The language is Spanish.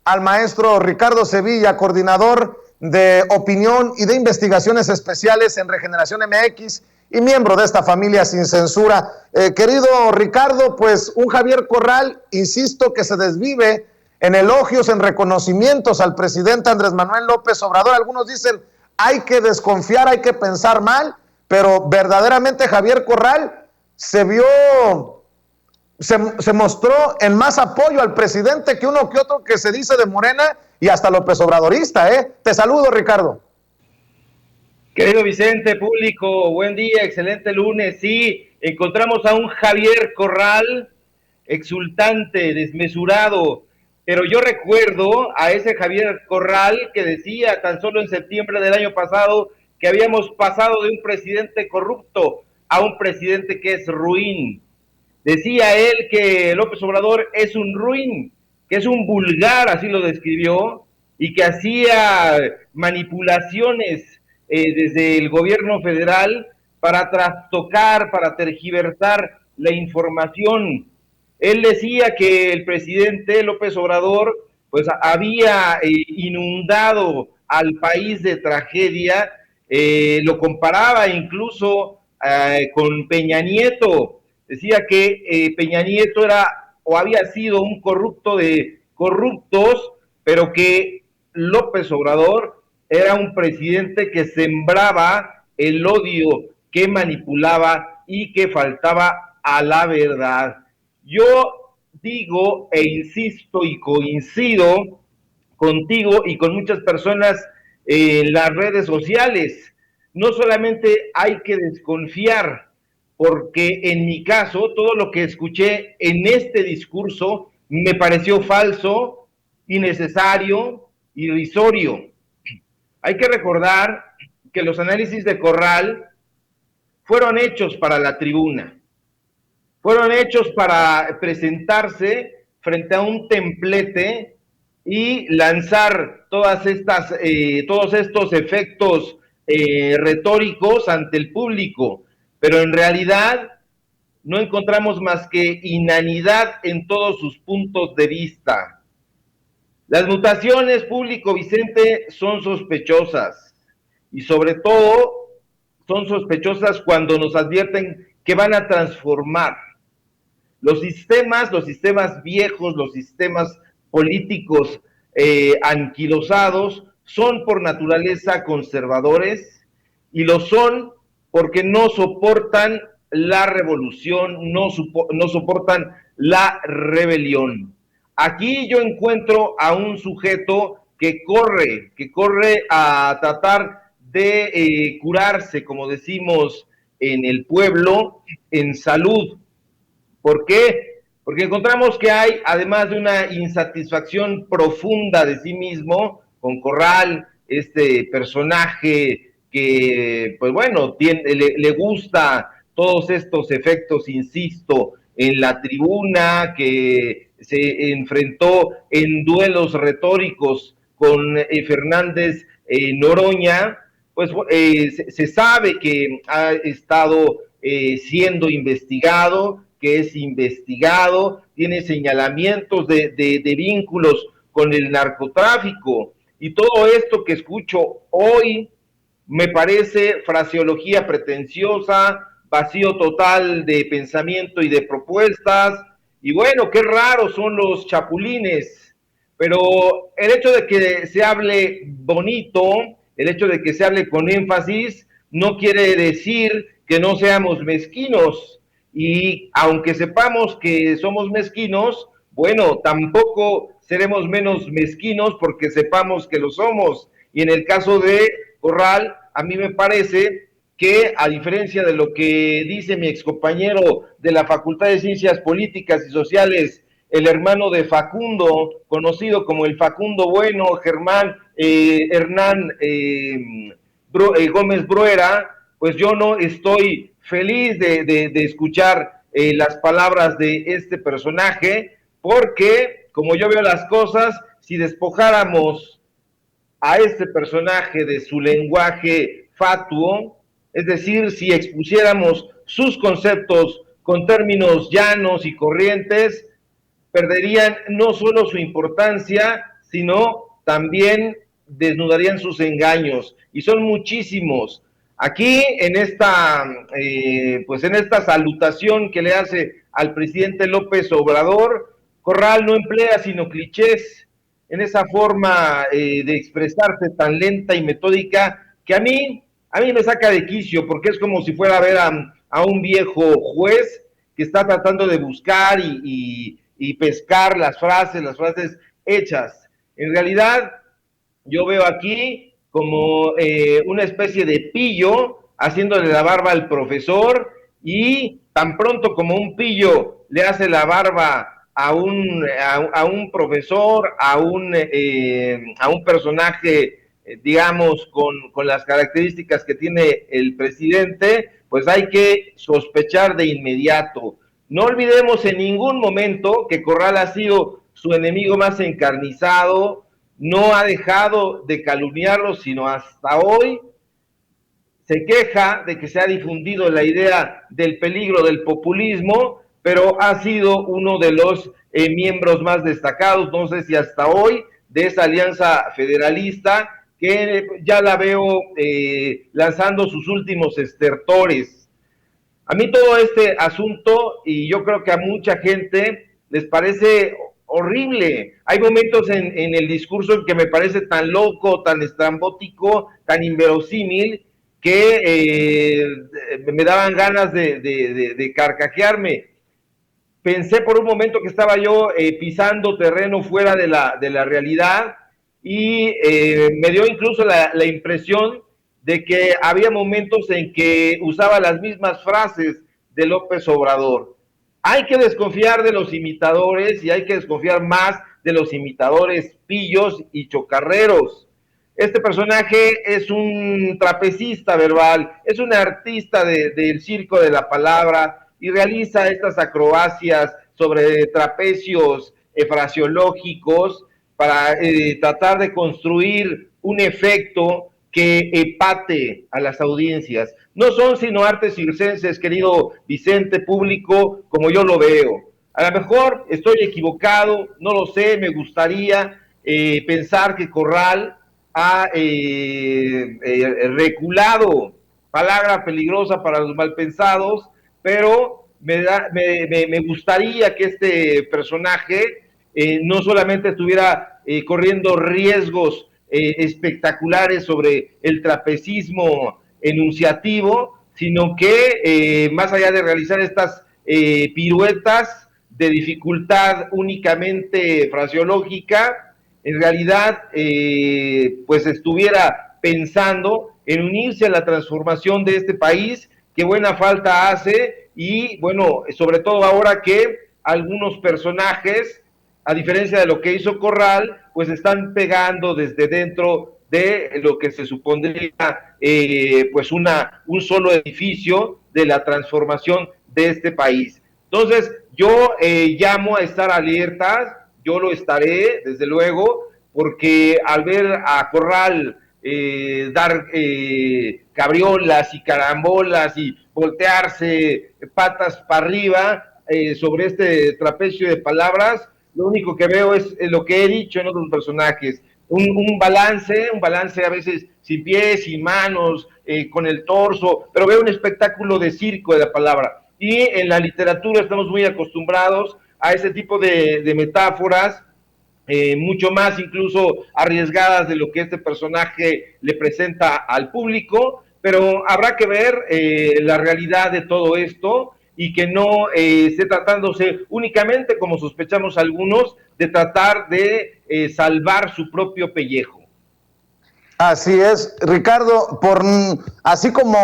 al maestro Ricardo Sevilla, coordinador de opinión y de investigaciones especiales en Regeneración MX y miembro de esta familia sin censura. Querido Ricardo, pues un Javier Corral, insisto, que se desvive en elogios, en reconocimientos al presidente Andrés Manuel López Obrador. Algunos dicen, hay que desconfiar, hay que pensar mal, pero verdaderamente Javier Corral se mostró en más apoyo al presidente que uno que otro que se dice de Morena y hasta López Obradorista, ¿eh? Te saludo, Ricardo. Querido Vicente, público, buen día, excelente lunes. Sí, encontramos a un Javier Corral exultante, desmesurado, pero yo recuerdo a ese Javier Corral que decía tan solo en septiembre del año pasado que habíamos pasado de un presidente corrupto a un presidente que es ruin. Decía él que López Obrador es un ruin, que es un vulgar, así lo describió, y que hacía manipulaciones desde el gobierno federal para trastocar, para tergiversar la información. Él decía que el presidente López Obrador pues había inundado al país de tragedia, lo comparaba incluso con Peña Nieto. Decía que Peña Nieto era o había sido un corrupto de corruptos, pero que López Obrador era un presidente que sembraba el odio, que manipulaba y que faltaba a la verdad. Yo digo e insisto y coincido contigo y con muchas personas en las redes sociales. No solamente hay que desconfiar, porque en mi caso, todo lo que escuché en este discurso me pareció falso, innecesario, irrisorio. Hay que recordar que los análisis de Corral fueron hechos para la tribuna, fueron hechos para presentarse frente a un templete y lanzar todos estos efectos retóricos ante el público, pero en realidad no encontramos más que inanidad en todos sus puntos de vista. Las mutaciones, público Vicente, son sospechosas y sobre todo son sospechosas cuando nos advierten que van a transformar los sistemas viejos, los sistemas políticos anquilosados son por naturaleza conservadores y lo son porque no soportan la revolución, no soportan la rebelión. Aquí yo encuentro a un sujeto que corre a tratar de curarse, como decimos en el pueblo, en salud. ¿Por qué? Porque encontramos que hay, además de una insatisfacción profunda de sí mismo, con Corral, este personaje que, pues bueno, le gusta todos estos efectos, insisto, en la tribuna, que se enfrentó en duelos retóricos con Fernández Noroña, pues se sabe que ha estado siendo investigado, que es investigado, tiene señalamientos de vínculos con el narcotráfico, y todo esto que escucho hoy me parece fraseología pretenciosa, vacío total de pensamiento y de propuestas, y bueno, qué raros son los chapulines, pero el hecho de que se hable bonito, el hecho de que se hable con énfasis, no quiere decir que no seamos mezquinos, y aunque sepamos que somos mezquinos, bueno, tampoco seremos menos mezquinos porque sepamos que lo somos. Y en el caso de Corral, a mí me parece que, a diferencia de lo que dice mi excompañero de la Facultad de Ciencias Políticas y Sociales, el hermano de Facundo, conocido como el Facundo Bueno, Hernán Gómez Bruera, pues yo no estoy feliz de escuchar las palabras de este personaje, porque, como yo veo las cosas, si despojáramos a este personaje de su lenguaje fatuo, es decir, si expusiéramos sus conceptos con términos llanos y corrientes, perderían no solo su importancia, sino también desnudarían sus engaños, y son muchísimos. Aquí en esta, pues en esta salutación que le hace al presidente López Obrador, Corral no emplea sino clichés en esa forma de expresarse tan lenta y metódica que a mí me saca de quicio, porque es como si fuera a ver a un viejo juez que está tratando de buscar y pescar las frases hechas. En realidad, yo veo aquí como una especie de pillo haciéndole la barba al profesor, y tan pronto como un pillo le hace la barba a un profesor, a un personaje, digamos, con las características que tiene el presidente, pues hay que sospechar de inmediato. No olvidemos en ningún momento que Corral ha sido su enemigo más encarnizado, no ha dejado de calumniarlo, sino hasta hoy se queja de que se ha difundido la idea del peligro del populismo, pero ha sido uno de los miembros más destacados, no sé si hasta hoy, de esa alianza federalista, que ya la veo lanzando sus últimos estertores. A mí todo este asunto, y yo creo que a mucha gente les parece horrible. Hay momentos en el discurso en que me parece tan loco, tan estrambótico, tan inverosímil, que me daban ganas de carcajearme. Pensé por un momento que estaba yo pisando terreno fuera de la realidad, y me dio incluso la impresión de que había momentos en que usaba las mismas frases de López Obrador. Hay que desconfiar de los imitadores, y hay que desconfiar más de los imitadores pillos y chocarreros. Este personaje es un trapecista verbal, es un artista del circo de la palabra, y realiza estas acrobacias sobre trapecios fraseológicos para tratar de construir un efecto que empate a las audiencias. No son sino artes circenses, querido Vicente, público, como yo lo veo. A lo mejor estoy equivocado, no lo sé, me gustaría pensar que Corral ha reculado, palabra peligrosa para los malpensados, pero me gustaría que este personaje no solamente estuviera corriendo riesgos espectaculares sobre el trapecismo enunciativo, sino que más allá de realizar estas piruetas de dificultad únicamente fraseológica, en realidad pues estuviera pensando en unirse a la transformación de este país, que buena falta hace, y bueno, sobre todo ahora que algunos personajes, a diferencia de lo que hizo Corral, pues están pegando desde dentro de lo que se supondría pues un solo edificio de la transformación de este país. Entonces, yo llamo a estar alertas, yo lo estaré, desde luego, porque al ver a Corral dar cabriolas y carambolas y voltearse patas para arriba sobre este trapecio de palabras, lo único que veo es lo que he dicho en otros personajes, un balance a veces sin pies, sin manos, con el torso, pero veo un espectáculo de circo de la palabra. Y en la literatura estamos muy acostumbrados a ese tipo de metáforas, mucho más incluso arriesgadas de lo que este personaje le presenta al público, pero habrá que ver la realidad de todo esto, y que no esté tratándose únicamente, como sospechamos algunos, de tratar de salvar su propio pellejo. Así es, Ricardo, así como